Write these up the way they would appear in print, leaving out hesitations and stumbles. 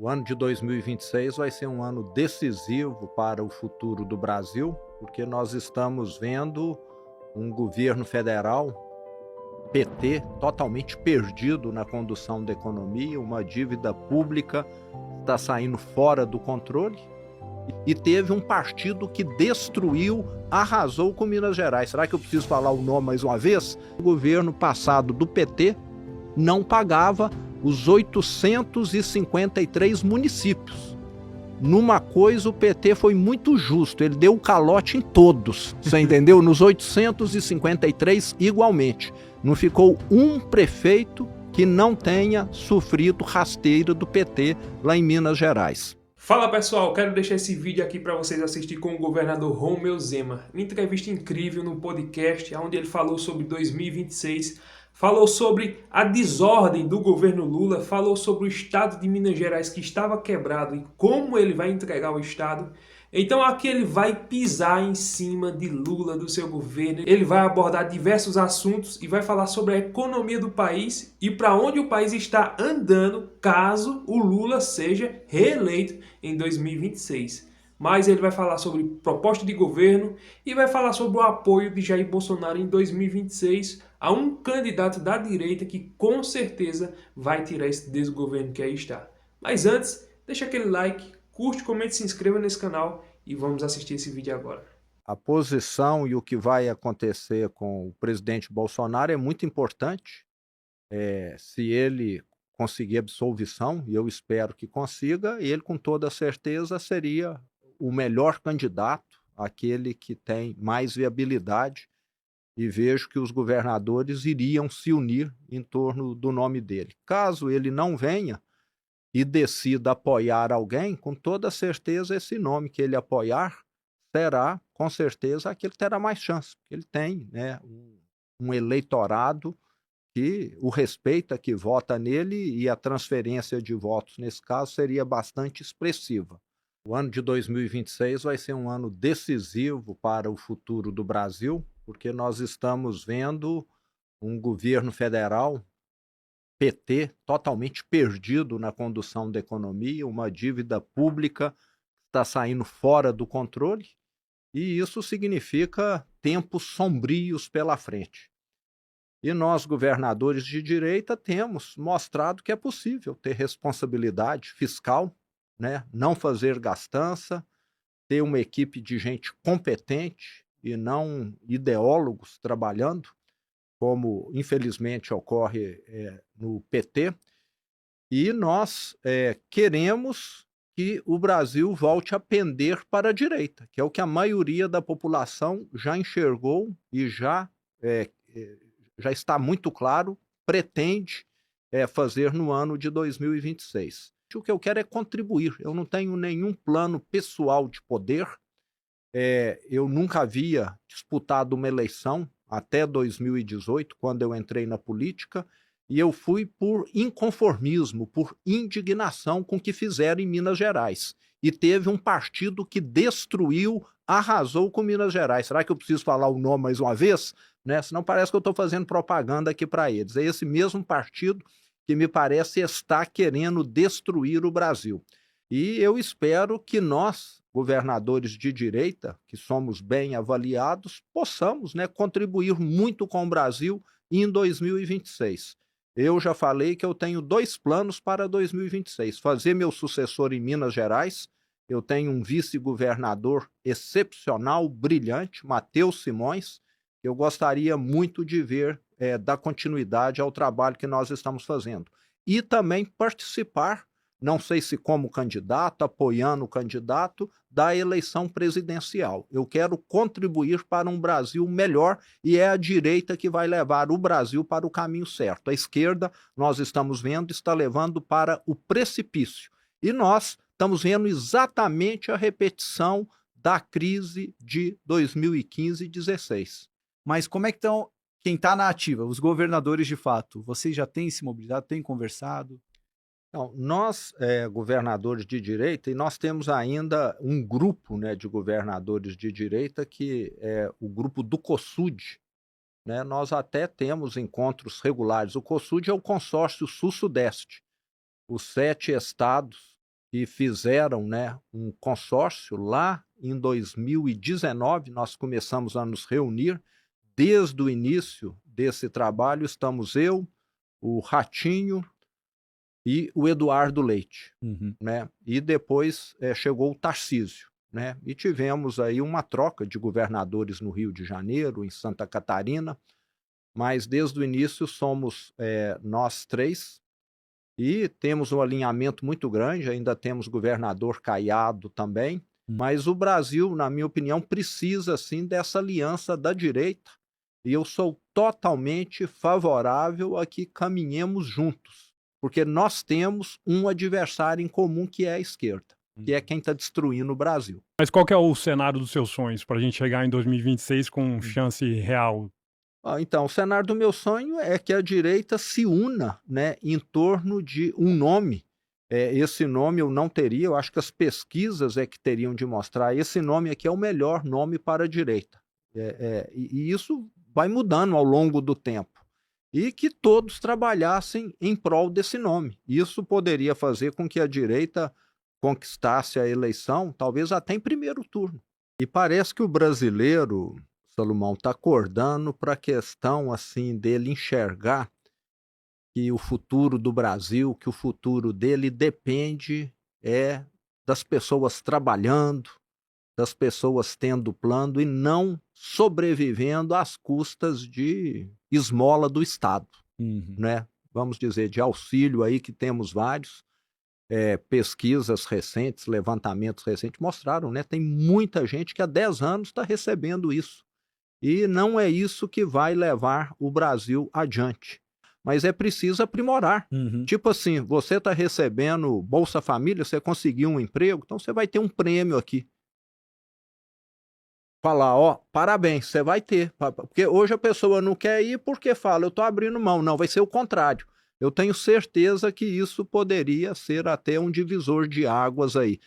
O ano de 2026 vai ser um ano decisivo para o futuro do Brasil, porque nós estamos vendo um governo federal, PT, totalmente perdido na condução da economia, uma dívida pública está saindo fora do controle, e teve um partido que destruiu, arrasou com Minas Gerais. Será que eu preciso falar o nome mais uma vez? O governo passado do PT não pagava os 853 municípios. Numa coisa, o PT foi muito justo, ele deu o calote em todos, você entendeu? Nos 853 igualmente. Não ficou um prefeito que não tenha sofrido rasteira do PT lá em Minas Gerais. Fala pessoal, quero deixar esse vídeo aqui para vocês assistir com o governador Romeu Zema. Uma entrevista incrível no podcast, onde ele falou sobre 2026, falou sobre a desordem do governo Lula, falou sobre o estado de Minas Gerais que estava quebrado e como ele vai entregar o estado. Então aqui ele vai pisar em cima de Lula, do seu governo. Ele vai abordar diversos assuntos e vai falar sobre a economia do país e para onde o país está andando caso o Lula seja reeleito em 2026. Mas ele vai falar sobre proposta de governo e vai falar sobre o apoio de Jair Bolsonaro em 2026 a um candidato da direita que com certeza vai tirar esse desgoverno que aí está. Mas antes, deixa aquele like, curte, comente, se inscreva nesse canal e vamos assistir esse vídeo agora. A posição e o que vai acontecer com o presidente Bolsonaro é muito importante. Se ele conseguir absolvição, e eu espero que consiga, ele com toda certeza seria o melhor candidato, aquele que tem mais viabilidade, e vejo que os governadores iriam se unir em torno do nome dele. Caso ele não venha e decida apoiar alguém, com toda certeza esse nome que ele apoiar será, com certeza, aquele que terá mais chance, porque ele tem, né, um eleitorado que o respeita, que vota nele, e a transferência de votos, nesse caso, seria bastante expressiva. O ano de 2026 vai ser um ano decisivo para o futuro do Brasil, porque nós estamos vendo um governo federal, PT, totalmente perdido na condução da economia, uma dívida pública que está saindo fora do controle, e isso significa tempos sombrios pela frente. E nós, governadores de direita, temos mostrado que é possível ter responsabilidade fiscal, né? Não fazer gastança, ter uma equipe de gente competente e não ideólogos trabalhando, como infelizmente ocorre no PT. E nós queremos que o Brasil volte a pender para a direita, que é o que a maioria da população já enxergou e já está muito claro, pretende fazer no ano de 2026. O que eu quero é contribuir, eu não tenho nenhum plano pessoal de poder, eu nunca havia disputado uma eleição até 2018, quando eu entrei na política, e eu fui por inconformismo, por indignação com o que fizeram em Minas Gerais. E teve um partido que destruiu, arrasou com Minas Gerais. Será que eu preciso falar o nome mais uma vez? Né? Senão parece que eu estou fazendo propaganda aqui para eles. É esse mesmo partido que me parece está querendo destruir o Brasil. E eu espero que nós, governadores de direita, que somos bem avaliados, possamos, né, contribuir muito com o Brasil em 2026. Eu já falei que eu tenho 2 planos para 2026. Fazer meu sucessor em Minas Gerais. Eu tenho um vice-governador excepcional, brilhante, Matheus Simões. Eu gostaria muito de ver dar continuidade ao trabalho que nós estamos fazendo. E também participar, não sei se como candidato, apoiando o candidato, da eleição presidencial. Eu quero contribuir para um Brasil melhor, e é a direita que vai levar o Brasil para o caminho certo. A esquerda, nós estamos vendo, está levando para o precipício. E nós estamos vendo exatamente a repetição da crise de 2015 e 2016. Mas como é que estão quem está na ativa, os governadores de fato? Vocês já têm se mobilizado, têm conversado? Não, nós, governadores de direita, e nós temos ainda um grupo, né, de governadores de direita, que é o grupo do COSUD, né? Nós até temos encontros regulares. O COSUD é o consórcio sul-sudeste, os 7 estados que fizeram, né, um consórcio lá em 2019. Nós começamos a nos reunir. Desde o início desse trabalho estamos eu, o Ratinho e o Eduardo Leite, né? E depois chegou o Tarcísio, né? E tivemos aí uma troca de governadores no Rio de Janeiro, em Santa Catarina, mas desde o início somos nós três e temos um alinhamento muito grande. Ainda temos governador Caiado também, mas o Brasil, na minha opinião, precisa sim dessa aliança da direita, e eu sou totalmente favorável a que caminhemos juntos, porque nós temos um adversário em comum, que é a esquerda, que é quem está destruindo o Brasil. Mas qual que é o cenário dos seus sonhos para a gente chegar em 2026 com chance real? Então, o cenário do meu sonho é que a direita se una, né, em torno de um nome. Esse nome eu não teria, eu acho que as pesquisas é que teriam de mostrar. Esse nome aqui é o melhor nome para a direita. E isso vai mudando ao longo do tempo. E que todos trabalhassem em prol desse nome. Isso poderia fazer com que a direita conquistasse a eleição, talvez até em primeiro turno. E parece que o brasileiro, Salomão, está acordando para a questão assim dele enxergar que o futuro do Brasil, que o futuro dele depende das pessoas trabalhando, das pessoas tendo plano e não sobrevivendo às custas de esmola do Estado, né? Vamos dizer, de auxílio aí, que temos vários. Pesquisas recentes, levantamentos recentes mostraram, né? Tem muita gente que há 10 anos está recebendo isso. E não é isso que vai levar o Brasil adiante. Mas é preciso aprimorar. Tipo assim, você está recebendo Bolsa Família, você conseguiu um emprego, então você vai ter um prêmio aqui. Falar, ó, parabéns, você vai ter. Porque hoje a pessoa não quer ir porque fala, eu estou abrindo mão. Não, vai ser o contrário. Eu tenho certeza que isso poderia ser até um divisor de águas aí.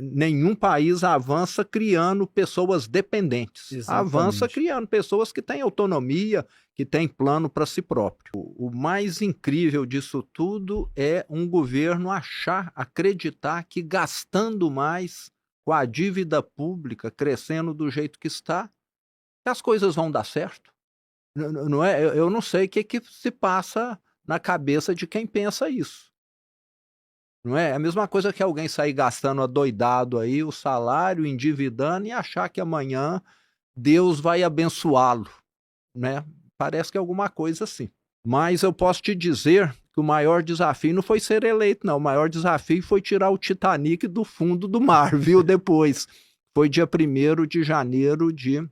Nenhum país avança criando pessoas dependentes. Exatamente. Avança criando pessoas que têm autonomia, que têm plano para si próprio. O mais incrível disso tudo é um governo acreditar que gastando mais, com a dívida pública crescendo do jeito que está, que as coisas vão dar certo. Não é? Eu não sei o que se passa na cabeça de quem pensa isso. Não é? É a mesma coisa que alguém sair gastando adoidado aí o salário, endividando e achar que amanhã Deus vai abençoá-lo, né? Parece que é alguma coisa assim. Mas eu posso te dizer que o maior desafio não foi ser eleito, não. O maior desafio foi tirar o Titanic do fundo do mar, viu? Depois. Foi dia 1º de janeiro de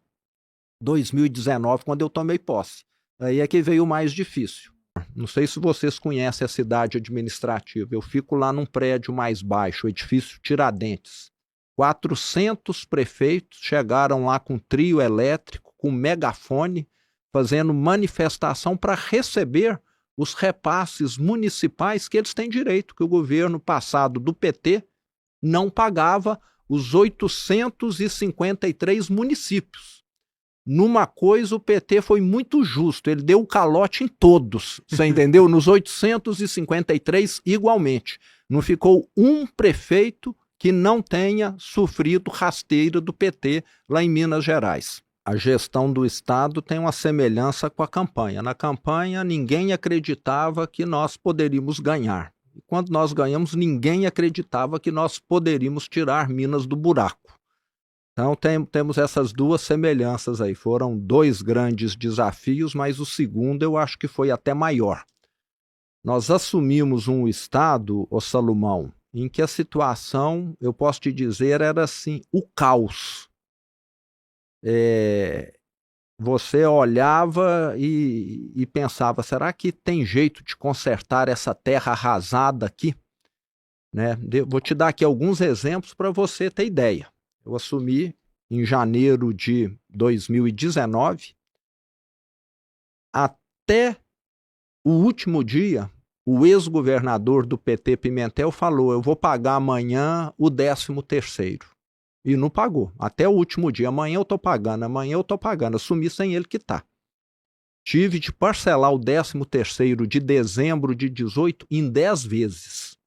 2019, quando eu tomei posse. Aí é que veio o mais difícil. Não sei se vocês conhecem a cidade administrativa. Eu fico lá num prédio mais baixo, o edifício Tiradentes. 400 prefeitos chegaram lá com trio elétrico, com megafone, fazendo manifestação para receber os repasses municipais que eles têm direito, que o governo passado do PT não pagava os 853 municípios. Numa coisa, o PT foi muito justo, ele deu o calote em todos, você entendeu? Nos 853 igualmente. Não ficou um prefeito que não tenha sofrido rasteira do PT lá em Minas Gerais. A gestão do Estado tem uma semelhança com a campanha. Na campanha, ninguém acreditava que nós poderíamos ganhar. E quando nós ganhamos, ninguém acreditava que nós poderíamos tirar Minas do buraco. Então, temos essas duas semelhanças aí. Foram 2 grandes desafios, mas o segundo eu acho que foi até maior. Nós assumimos um Estado, ô Salomão, em que a situação, eu posso te dizer, era assim, o caos. Você olhava e pensava, será que tem jeito de consertar essa terra arrasada aqui? Né? Vou te dar aqui alguns exemplos para você ter ideia. Eu assumi em janeiro de 2019. Até o último dia, o ex-governador do PT, Pimentel, falou, eu vou pagar amanhã o 13º. E não pagou. Até o último dia. Amanhã eu estou pagando, amanhã eu estou pagando. Assumi sem ele quitar. Tive de parcelar o 13º de dezembro de 18 em 10 vezes.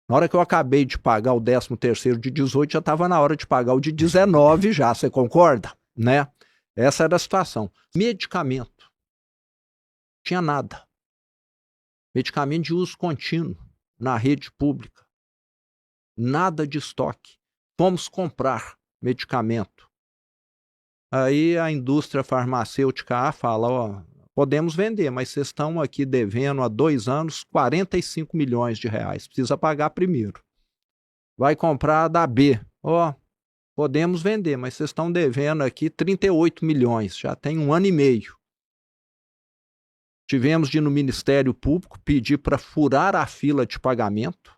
Na hora que eu acabei de pagar o 13º de 18, já estava na hora de pagar o de 19 já, você concorda? Né? Essa era a situação. Medicamento. Tinha nada. Medicamento de uso contínuo na rede pública. Nada de estoque. Fomos comprar medicamento. Aí a indústria farmacêutica fala, ó, podemos vender, mas vocês estão aqui devendo há 2 anos 45 milhões de reais. Precisa pagar primeiro. Vai comprar da B. Ó, podemos vender, mas vocês estão devendo aqui 38 milhões. Já tem 1 ano e meio. Tivemos de ir no Ministério Público pedir para furar a fila de pagamento,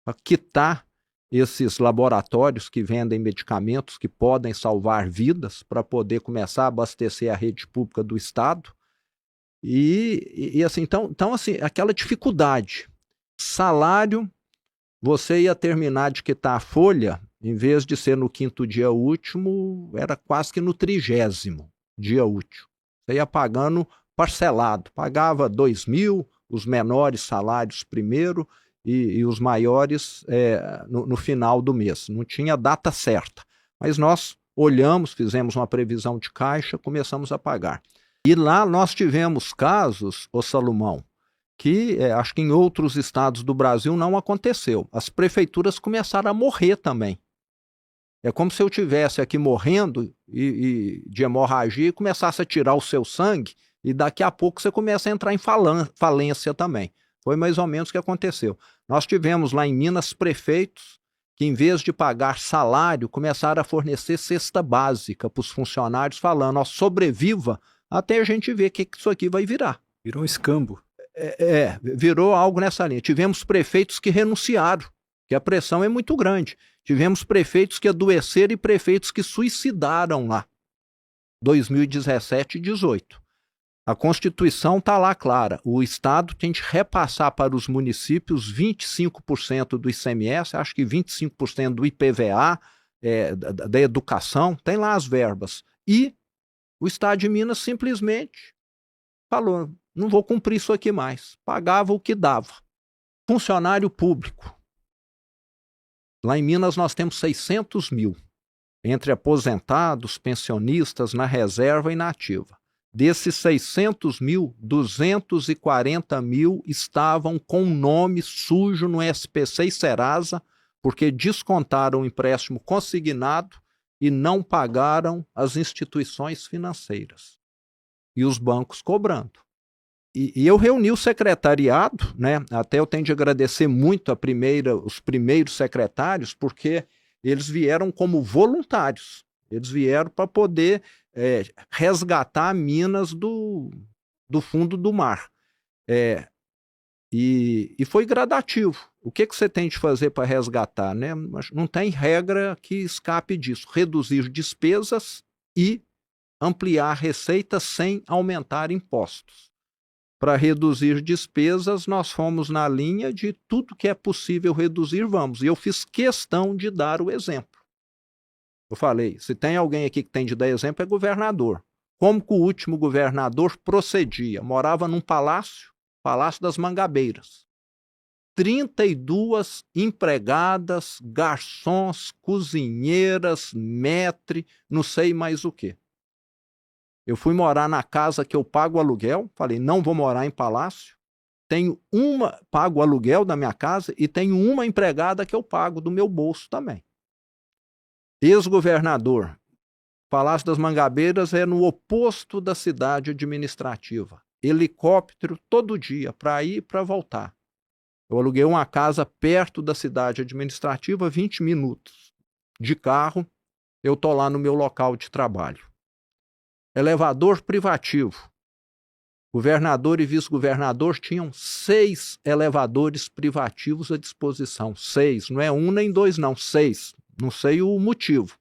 para quitar esses laboratórios que vendem medicamentos que podem salvar vidas, para poder começar a abastecer a rede pública do Estado. E assim, então, assim, aquela dificuldade. Salário, você ia terminar de quitar a folha, em vez de ser no 5º dia útil, era quase que no 30º dia útil. Você ia pagando parcelado, pagava 2 mil, os menores salários primeiro e os maiores no final do mês. Não tinha data certa, mas nós olhamos, fizemos uma previsão de caixa, começamos a pagar. E lá nós tivemos casos, ô Salomão, que acho que em outros estados do Brasil não aconteceu. As prefeituras começaram a morrer também. É como se eu estivesse aqui morrendo de hemorragia e começasse a tirar o seu sangue, e daqui a pouco você começa a entrar em falência também. Foi mais ou menos o que aconteceu. Nós tivemos lá em Minas prefeitos que, em vez de pagar salário, começaram a fornecer cesta básica para os funcionários, falando, ó, sobreviva até a gente ver o que isso aqui vai virar. Virou um escambo. Virou algo nessa linha. Tivemos prefeitos que renunciaram, que a pressão é muito grande. Tivemos prefeitos que adoeceram e prefeitos que suicidaram lá, 2017 e 2018. A Constituição está lá clara, o Estado tem de repassar para os municípios 25% do ICMS, acho que 25% do IPVA, da educação, tem lá as verbas. E o Estado de Minas simplesmente falou, não vou cumprir isso aqui mais, pagava o que dava. Funcionário público. Lá em Minas nós temos 600 mil, entre aposentados, pensionistas, na reserva e na ativa. Desses 600 mil, 240 mil estavam com nome sujo no SPC e Serasa, porque descontaram o empréstimo consignado e não pagaram as instituições financeiras. E os bancos cobrando. E eu reuni o secretariado, né? Até eu tenho de agradecer muito os primeiros secretários, porque eles vieram como voluntários. Eles vieram para poder resgatar Minas do fundo do mar. E foi gradativo. O que você tem de fazer para resgatar? Né? Não tem regra que escape disso. Reduzir despesas e ampliar receitas sem aumentar impostos. Para reduzir despesas, nós fomos na linha de tudo que é possível reduzir, vamos. E eu fiz questão de dar o exemplo. Eu falei, se tem alguém aqui que tem de dar exemplo, é governador. Como que o último governador procedia? Morava num palácio, Palácio das Mangabeiras. 32 empregadas, garçons, cozinheiras, maître, não sei mais o quê. Eu fui morar na casa que eu pago aluguel, falei, não vou morar em palácio. Pago o aluguel da minha casa e tenho uma empregada que eu pago do meu bolso também. Ex-governador, Palácio das Mangabeiras é no oposto da cidade administrativa. Helicóptero todo dia, para ir e para voltar. Eu aluguei uma casa perto da cidade administrativa, 20 minutos de carro, eu estou lá no meu local de trabalho. Elevador privativo. Governador e vice-governador tinham 6 elevadores privativos à disposição. 6, não é 1 nem 2 não, 6. Não sei o motivo.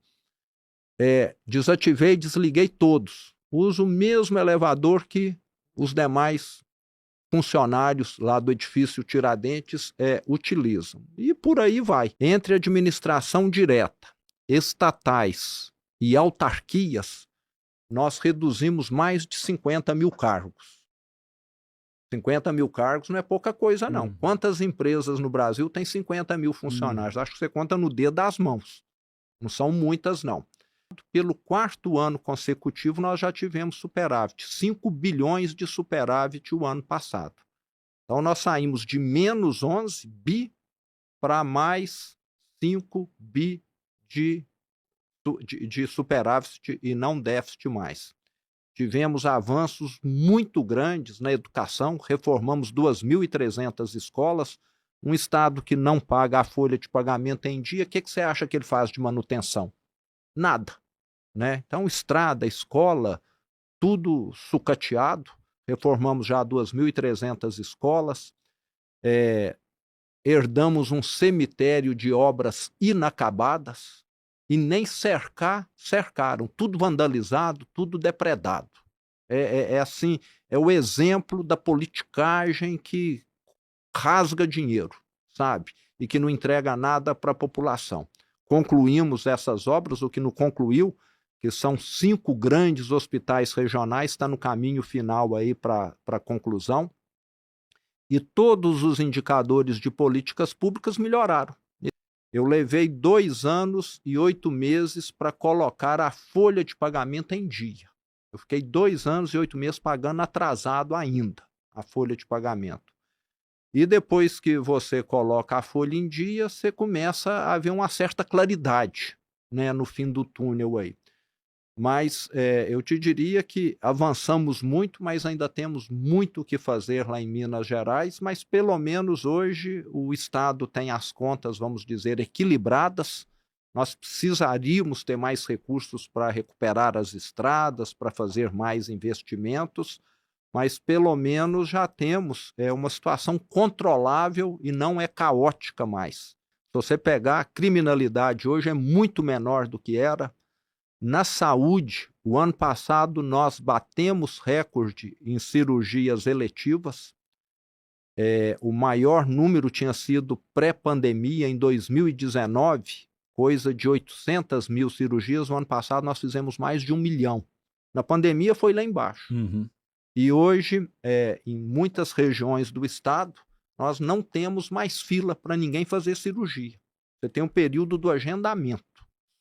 Desativei e desliguei todos. Uso o mesmo elevador que os demais funcionários lá do edifício Tiradentes utilizam. E por aí vai. Entre administração direta, estatais e autarquias, nós reduzimos mais de 50 mil cargos. 50 mil cargos não é pouca coisa, não. Uhum. Quantas empresas no Brasil têm 50 mil funcionários? Acho que você conta no dedo das mãos. Não são muitas, não. Pelo 4º ano consecutivo, nós já tivemos superávit. 5 bilhões de superávit o ano passado. Então, nós saímos de menos 11 bi para mais 5 bi de superávit e não déficit mais. Tivemos avanços muito grandes na educação, reformamos 2.300 escolas, um estado que não paga a folha de pagamento em dia, o que você acha que ele faz de manutenção? Nada, né? Então, estrada, escola, tudo sucateado, reformamos já 2.300 escolas, herdamos um cemitério de obras inacabadas, e nem cercaram, tudo vandalizado, tudo depredado. Assim, é o exemplo da politicagem que rasga dinheiro, sabe? E que não entrega nada para a população. Concluímos essas obras, o que não concluiu, que são 5 grandes hospitais regionais, está no caminho final aí para a conclusão. E todos os indicadores de políticas públicas melhoraram. Eu levei 2 anos e 8 meses para colocar a folha de pagamento em dia. Eu fiquei 2 anos e 8 meses pagando atrasado ainda a folha de pagamento. E depois que você coloca a folha em dia, você começa a ver uma certa claridade, né, no fim do túnel aí. Mas eu te diria que avançamos muito, mas ainda temos muito o que fazer lá em Minas Gerais, mas pelo menos hoje o Estado tem as contas, vamos dizer, equilibradas. Nós precisaríamos ter mais recursos para recuperar as estradas, para fazer mais investimentos, mas pelo menos já temos uma situação controlável e não é caótica mais. Se você pegar a criminalidade hoje é muito menor do que era. Na saúde, o ano passado nós batemos recorde em cirurgias eletivas. O maior número tinha sido pré-pandemia, em 2019, coisa de 800 mil cirurgias. No ano passado nós fizemos mais de 1 milhão. Na pandemia foi lá embaixo. Uhum. E hoje, em muitas regiões do estado, nós não temos mais fila para ninguém fazer cirurgia. Você tem um período do agendamento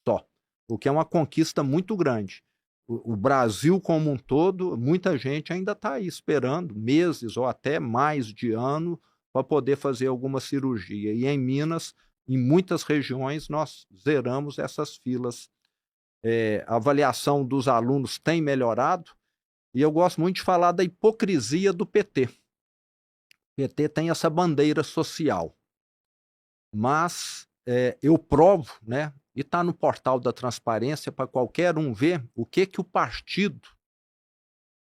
só, o que é uma conquista muito grande. O Brasil como um todo, muita gente ainda está aí esperando meses ou até mais de ano para poder fazer alguma cirurgia. E em Minas, em muitas regiões, nós zeramos essas filas. A avaliação dos alunos tem melhorado, e eu gosto muito de falar da hipocrisia do PT. O PT tem essa bandeira social, mas eu provo, né? E está no portal da transparência para qualquer um ver o que o partido,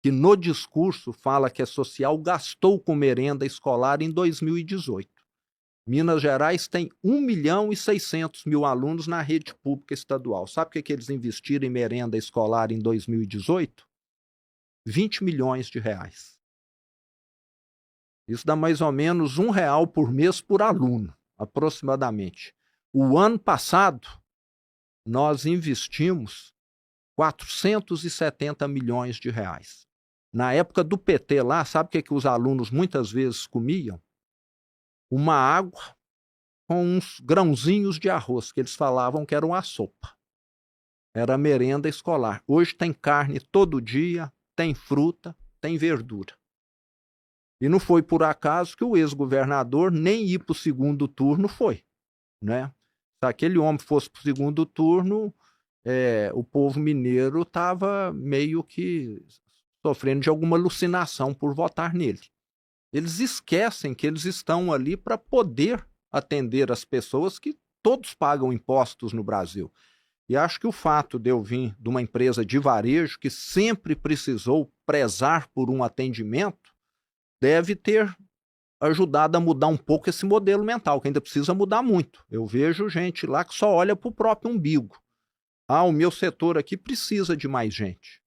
que no discurso fala que é social, gastou com merenda escolar em 2018. Minas Gerais tem 1.600.000 alunos na rede pública estadual. Sabe o que eles investiram em merenda escolar em 2018? 20 milhões de reais. Isso dá mais ou menos R$1 por mês por aluno, aproximadamente. O ano passado, nós investimos 470 milhões de reais. Na época do PT lá, sabe o que os alunos muitas vezes comiam? Uma água com uns grãozinhos de arroz, que eles falavam que era uma sopa. Era merenda escolar. Hoje tem carne todo dia, tem fruta, tem verdura. E não foi por acaso que o ex-governador nem ir para o segundo turno foi, né? Se aquele homem fosse para o segundo turno, o povo mineiro estava meio que sofrendo de alguma alucinação por votar nele. Eles esquecem que eles estão ali para poder atender as pessoas, que todos pagam impostos no Brasil. E acho que o fato de eu vir de uma empresa de varejo que sempre precisou prezar por um atendimento deve ter ajudado a mudar um pouco esse modelo mental, que ainda precisa mudar muito. Eu vejo gente lá que só olha para o próprio umbigo. O meu setor aqui precisa de mais gente.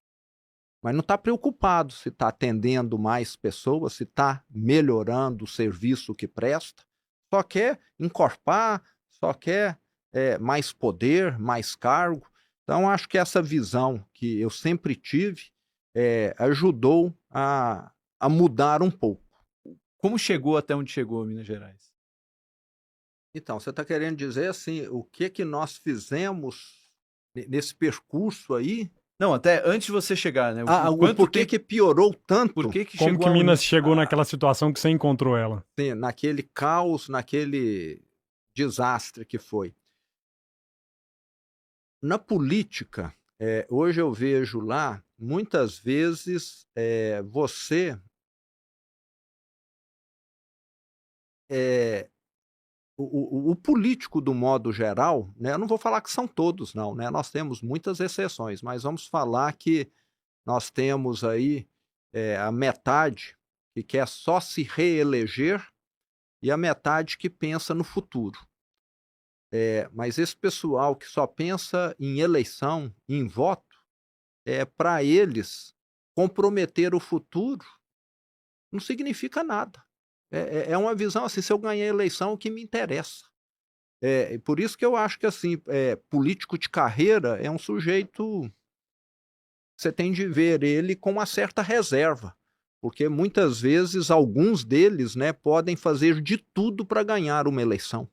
Mas não está preocupado se está atendendo mais pessoas, se está melhorando o serviço que presta. Só quer encorpar, só quer mais poder, mais cargo. Então, acho que essa visão que eu sempre tive ajudou a mudar um pouco. Como chegou até onde chegou Minas Gerais? Então, você está querendo dizer assim, o que que nós fizemos nesse percurso aí? Não, até antes de você chegar, né? Por que piorou tanto? Por que Como chegou que Minas chegou naquela situação que você encontrou ela? Sim, naquele caos, naquele desastre que foi. Na política, hoje eu vejo lá, muitas vezes você o político, do modo geral, né, eu não vou falar que são todos, não, né? Nós temos muitas exceções, mas vamos falar que nós temos aí a metade que quer só se reeleger e a metade que pensa no futuro. Mas esse pessoal que só pensa em eleição, em voto, para eles, comprometer o futuro não significa nada. É uma visão assim, se eu ganhar a eleição, o que me interessa. Por isso que eu acho que assim, político de carreira é um sujeito, você tem de ver ele com uma certa reserva, porque muitas vezes alguns deles, né, podem fazer de tudo para ganhar uma eleição.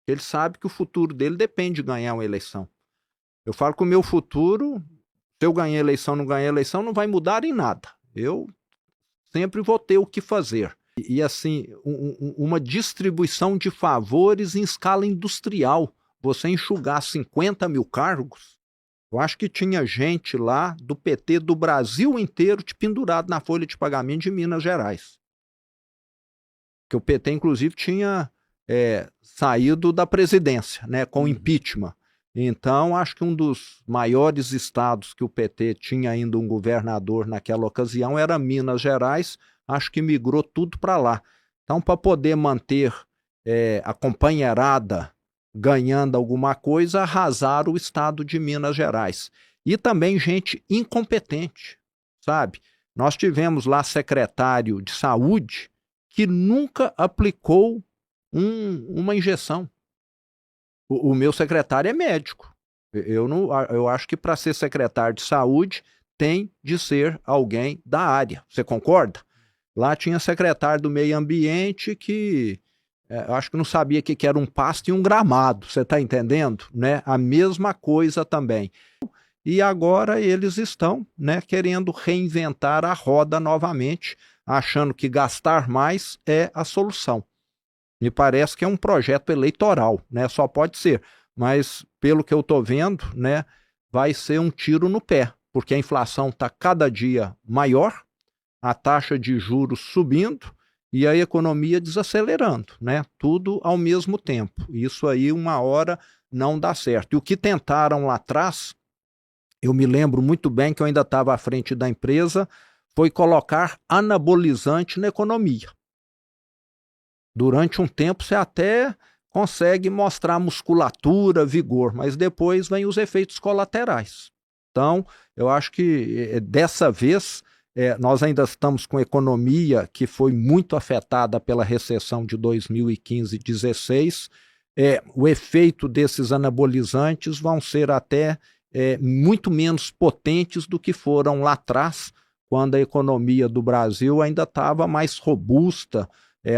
Ele sabe que o futuro dele depende de ganhar uma eleição. Eu falo que o meu futuro, se eu ganhar a eleição, não ganhar a eleição, não vai mudar em nada. Eu sempre vou ter o que fazer. E assim, uma distribuição de favores em escala industrial. Você enxugar 50 mil cargos, eu acho que tinha gente lá do PT do Brasil inteiro te pendurado na folha de pagamento de Minas Gerais. Que o PT, inclusive, tinha saído da presidência, né, com impeachment. Então, acho que um dos maiores estados que o PT tinha ainda um governador naquela ocasião era Minas Gerais. Acho que migrou tudo para lá. Então, para poder manter a companheirada ganhando alguma coisa, arrasaram o estado de Minas Gerais. E também gente incompetente, sabe? Nós tivemos lá secretário de saúde que nunca aplicou uma injeção. O meu secretário é médico. Eu acho que para ser secretário de saúde tem de ser alguém da área. Você concorda? Lá tinha secretário do meio ambiente que acho que não sabia o que era um pasto e um gramado. Você está entendendo? Né? A mesma coisa também. E agora eles estão, né, querendo reinventar a roda novamente, achando que gastar mais é a solução. Me parece que é um projeto eleitoral, né? Só pode ser. Mas, pelo que eu estou vendo, né, vai ser um tiro no pé, porque a inflação está cada dia maior, a taxa de juros subindo e a economia desacelerando, né? Tudo ao mesmo tempo. Isso aí, uma hora, não dá certo. E o que tentaram lá atrás, eu me lembro muito bem que eu ainda estava à frente da empresa, foi colocar anabolizante na economia. Durante um tempo você até consegue mostrar musculatura, vigor, mas depois vem os efeitos colaterais. Então, eu acho que dessa vez nós ainda estamos com economia que foi muito afetada pela recessão de 2015 e 2016. O efeito desses anabolizantes vão ser até muito menos potentes do que foram lá atrás, quando a economia do Brasil ainda estava mais robusta,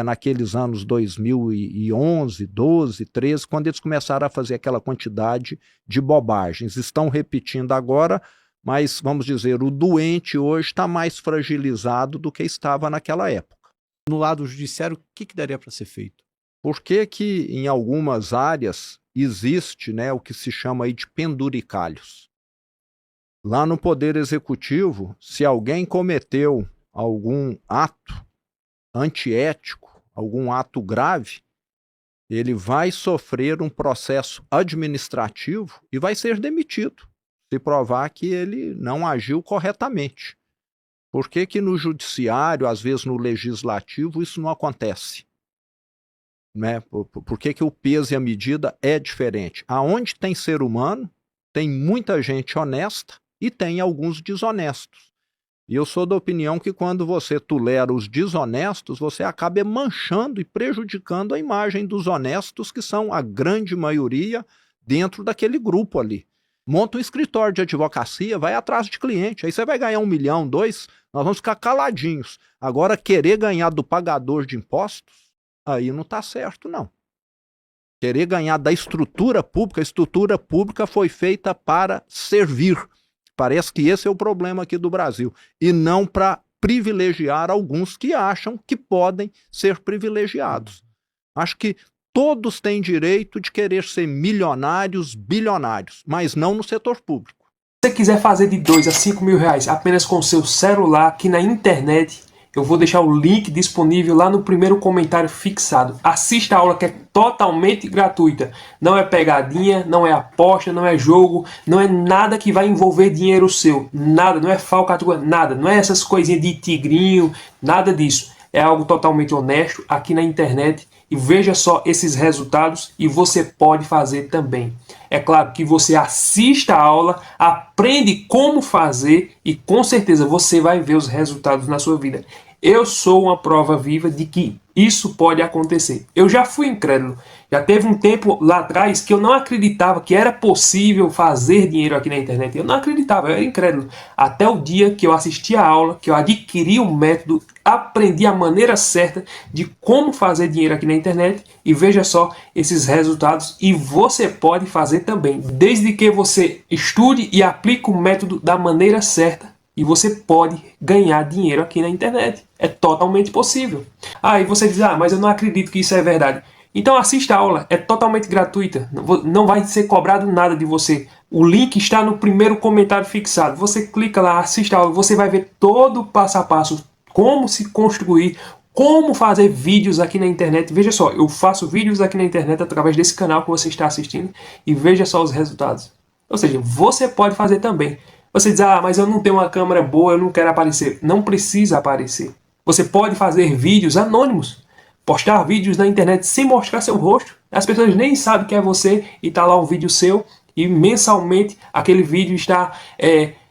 naqueles anos 2011, 12, 13, quando eles começaram a fazer aquela quantidade de bobagens. Estão repetindo agora, mas, vamos dizer, o doente hoje está mais fragilizado do que estava naquela época. No lado judiciário, o que daria para ser feito? Por que que em algumas áreas existe, né, o que se chama aí de penduricalhos? Lá no Poder Executivo, se alguém cometeu algum ato antiético, algum ato grave, ele vai sofrer um processo administrativo e vai ser demitido, se provar que ele não agiu corretamente. Por que que no judiciário, às vezes no legislativo, isso não acontece? Né? Por que que o peso e a medida é diferente? Aonde tem ser humano, tem muita gente honesta e tem alguns desonestos. E eu sou da opinião que quando você tolera os desonestos, você acaba manchando e prejudicando a imagem dos honestos, que são a grande maioria dentro daquele grupo ali. Monta um escritório de advocacia, vai atrás de cliente. Aí você vai ganhar 1 milhão, 2, nós vamos ficar caladinhos. Agora, querer ganhar do pagador de impostos, aí não está certo, não. Querer ganhar da estrutura pública, a estrutura pública foi feita para servir. Parece que esse é o problema aqui do Brasil. E não para privilegiar alguns que acham que podem ser privilegiados. Acho que todos têm direito de querer ser milionários, bilionários, mas não no setor público. Se você quiser fazer de 2 a 5 mil reais apenas com o seu celular aqui na internet, eu vou deixar o link disponível lá no primeiro comentário fixado. Assista a aula que é totalmente gratuita. Não é pegadinha, não é aposta, não é jogo, não é nada que vai envolver dinheiro seu. Nada, não é falcatrua, nada. Não é essas coisinhas de tigrinho, nada disso. É algo totalmente honesto aqui na internet. E veja só esses resultados e você pode fazer também. É claro que você assista a aula, aprende como fazer e com certeza você vai ver os resultados na sua vida. Eu sou uma prova viva de que isso pode acontecer. Eu já fui incrédulo. Já teve um tempo lá atrás que eu não acreditava que era possível fazer dinheiro aqui na internet. Eu não acreditava, eu era incrédulo. Até o dia que eu assisti a aula, que eu adquiri o método, aprendi a maneira certa de como fazer dinheiro aqui na internet e veja só esses resultados e você pode fazer também, desde que você estude e aplique o método da maneira certa e você pode ganhar dinheiro aqui na internet. É totalmente possível. E você diz, mas eu não acredito que isso é verdade. Então assista a aula, é totalmente gratuita, não vai ser cobrado nada de você. O link está no primeiro comentário fixado. Você clica lá, assista a aula, você vai ver todo o passo a passo, como se construir, como fazer vídeos aqui na internet. Veja só, eu faço vídeos aqui na internet através desse canal que você está assistindo e veja só os resultados. Ou seja, você pode fazer também. Você diz, mas eu não tenho uma câmera boa, eu não quero aparecer. Não precisa aparecer. Você pode fazer vídeos anônimos. Postar vídeos na internet sem mostrar seu rosto. As pessoas nem sabem que é você e está lá um vídeo seu e mensalmente aquele vídeo está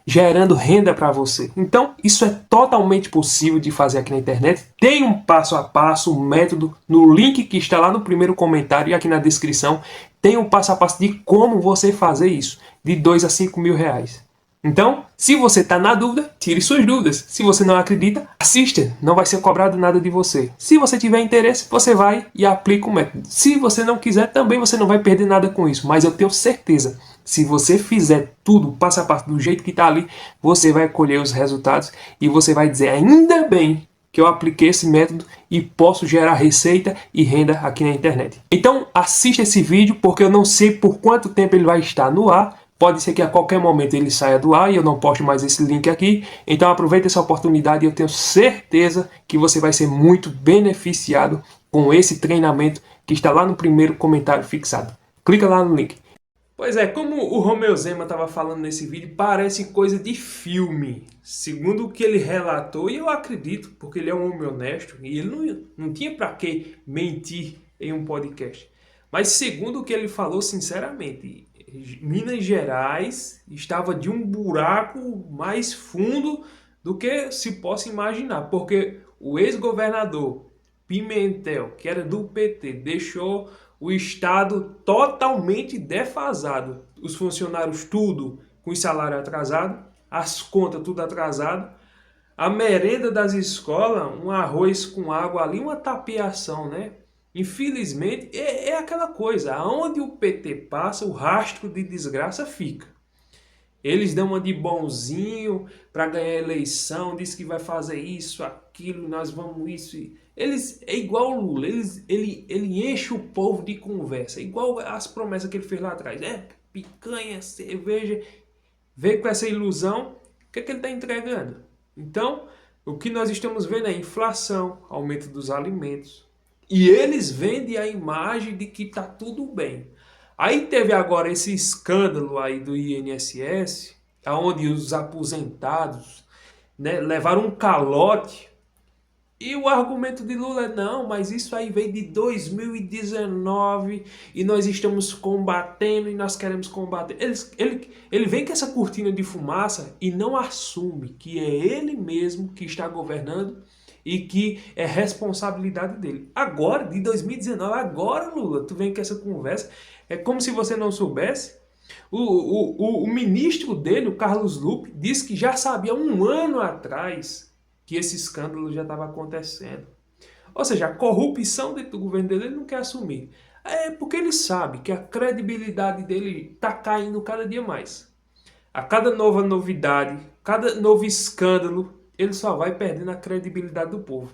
gerando renda para você. Então, isso é totalmente possível de fazer aqui na internet. Tem um passo a passo, um método no link que está lá no primeiro comentário e aqui na descrição. Tem um passo a passo de como você fazer isso, de 2 a 5 mil reais. Então, se você está na dúvida, tire suas dúvidas. Se você não acredita, assista. Não vai ser cobrado nada de você. Se você tiver interesse, você vai e aplica o método. Se você não quiser, também você não vai perder nada com isso. Mas eu tenho certeza, se você fizer tudo passo a passo do jeito que está ali, você vai colher os resultados e você vai dizer, ainda bem que eu apliquei esse método e posso gerar receita e renda aqui na internet. Então, assista esse vídeo, porque eu não sei por quanto tempo ele vai estar no ar. Pode ser que a qualquer momento ele saia do ar e eu não poste mais esse link aqui. Então aproveite essa oportunidade e eu tenho certeza que você vai ser muito beneficiado com esse treinamento que está lá no primeiro comentário fixado. Clica lá no link. Pois é, como o Romeu Zema estava falando nesse vídeo, parece coisa de filme. Segundo o que ele relatou, e eu acredito, porque ele é um homem honesto e ele não tinha para que mentir em um podcast. Mas segundo o que ele falou, sinceramente, Minas Gerais estava de um buraco mais fundo do que se possa imaginar, porque o ex-governador Pimentel, que era do PT, deixou o estado totalmente defasado. Os funcionários tudo com o salário atrasado, as contas tudo atrasado, a merenda das escolas, um arroz com água ali, uma tapeação, né? Infelizmente, é aquela coisa, aonde o PT passa, o rastro de desgraça fica. Eles dão uma de bonzinho para ganhar a eleição, diz que vai fazer isso, aquilo, nós vamos isso. É igual o Lula, ele enche o povo de conversa, igual as promessas que ele fez lá atrás. Picanha, cerveja, veio com essa ilusão, o que ele está entregando? Então, o que nós estamos vendo é inflação, aumento dos alimentos. E eles vendem a imagem de que está tudo bem. Aí teve agora esse escândalo aí do INSS, onde os aposentados, né, levaram um calote. E o argumento de Lula é, não, mas isso aí veio de 2019 e nós estamos combatendo e nós queremos combater. Ele vem com essa cortina de fumaça e não assume que é ele mesmo que está governando e que é responsabilidade dele. Agora, de 2019, agora, Lula, tu vem com essa conversa. É como se você não soubesse O ministro dele, o Carlos Lupe, disse que já sabia 1 ano atrás que esse escândalo já estava acontecendo. Ou seja, a corrupção dentro do governo dele ele não quer assumir. É porque ele sabe que a credibilidade dele está caindo cada dia mais. A cada nova novidade, cada novo escândalo, ele só vai perdendo a credibilidade do povo.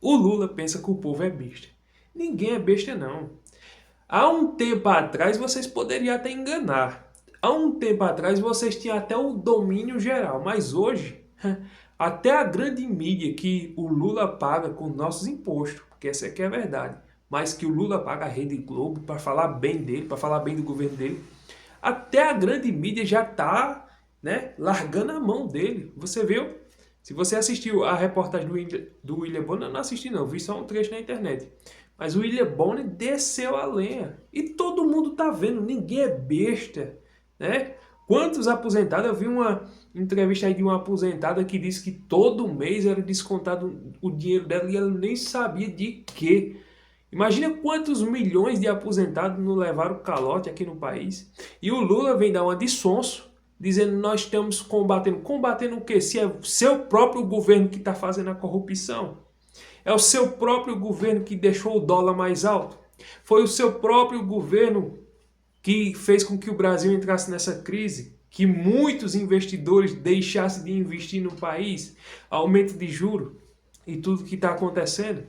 O Lula pensa que o povo é besta. Ninguém é besta, não. Há um tempo atrás vocês poderiam até enganar. Há um tempo atrás vocês tinham até o domínio geral. Mas hoje, até a grande mídia que o Lula paga com nossos impostos, porque essa aqui é a verdade, mas que o Lula paga a Rede Globo para falar bem dele, para falar bem do governo dele, até a grande mídia já está, né, largando a mão dele. Você viu? Se você assistiu a reportagem do William Bonner, eu não assisti não, vi só um trecho na internet. Mas o William Bonner desceu a lenha. E todo mundo tá vendo, ninguém é besta, né? Quantos aposentados? Eu vi uma entrevista aí de uma aposentada que disse que todo mês era descontado o dinheiro dela e ela nem sabia de quê. Imagina quantos milhões de aposentados não levaram calote aqui no país. E o Lula vem dar uma de sonso, dizendo que nós estamos combatendo. Combatendo o quê? Se é o seu próprio governo que está fazendo a corrupção. É o seu próprio governo que deixou o dólar mais alto. Foi o seu próprio governo que fez com que o Brasil entrasse nessa crise, que muitos investidores deixassem de investir no país, aumento de juros e tudo que está acontecendo.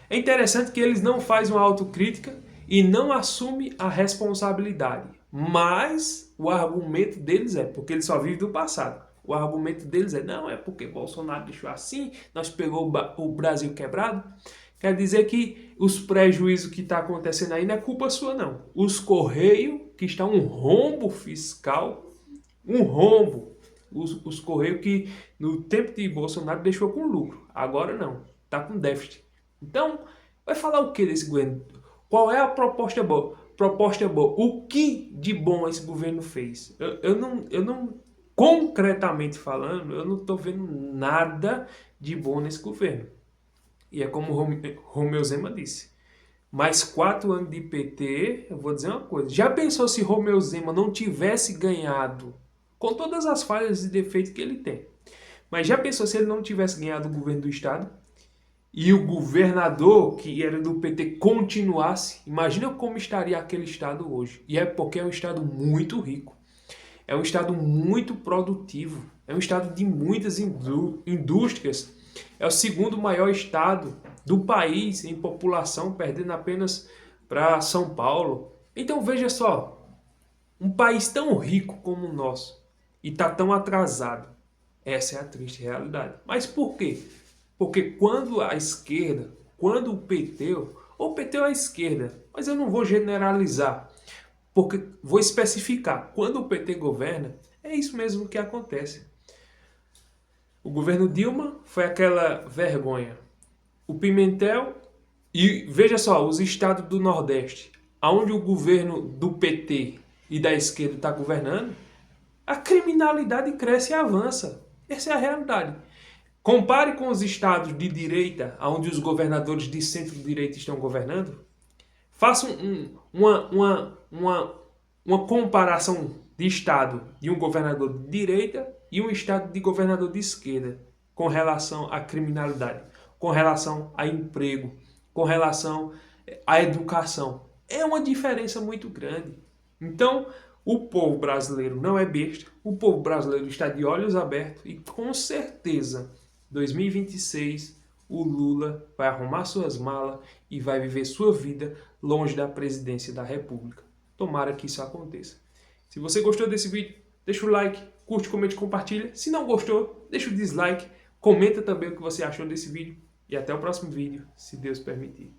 É interessante que eles não fazem uma autocrítica e não assumem a responsabilidade. Mas o argumento deles é porque eles só vivem do passado. O argumento deles é, não, é porque Bolsonaro deixou assim, nós pegou o Brasil quebrado. Quer dizer que os prejuízos que está acontecendo aí não é culpa sua, não. Os Correios, que está um rombo fiscal, um rombo. Os Correios que no tempo de Bolsonaro deixou com lucro, agora não, está com déficit. Então, vai falar o que desse governo? Qual é a proposta boa? Proposta boa. O que de bom esse governo fez? Eu não concretamente falando, eu não estou vendo nada de bom nesse governo. E é como Romeu Zema disse. Mais 4 anos de PT, eu vou dizer uma coisa. Já pensou se Romeu Zema não tivesse ganhado, com todas as falhas e defeitos que ele tem, mas já pensou se ele não tivesse ganhado o governo do estado? E o governador, que era do PT, continuasse? Imagina como estaria aquele estado hoje. E é porque é um estado muito rico. É um estado muito produtivo. É um estado de muitas indústrias. É o segundo maior estado do país em população, perdendo apenas para São Paulo. Então veja só, um país tão rico como o nosso e está tão atrasado. Essa é a triste realidade. Mas por quê? Porque quando a esquerda, quando o PT, ou o PT ou a esquerda, mas eu não vou generalizar, porque vou especificar, quando o PT governa, é isso mesmo que acontece. O governo Dilma foi aquela vergonha. O Pimentel, e veja só, os estados do Nordeste, onde o governo do PT e da esquerda está governando, a criminalidade cresce e avança. Essa é a realidade. Compare com os estados de direita, onde os governadores de centro-direita estão governando. Faça uma comparação de estado de um governador de direita e um estado de governador de esquerda com relação à criminalidade, com relação a emprego, com relação à educação. É uma diferença muito grande. Então, o povo brasileiro não é besta, o povo brasileiro está de olhos abertos e com certeza 2026 o Lula vai arrumar suas malas e vai viver sua vida longe da presidência da República. Tomara que isso aconteça. Se você gostou desse vídeo, deixa o like, curte, comente, compartilha. Se não gostou, deixa o dislike, comenta também o que você achou desse vídeo e até o próximo vídeo, se Deus permitir.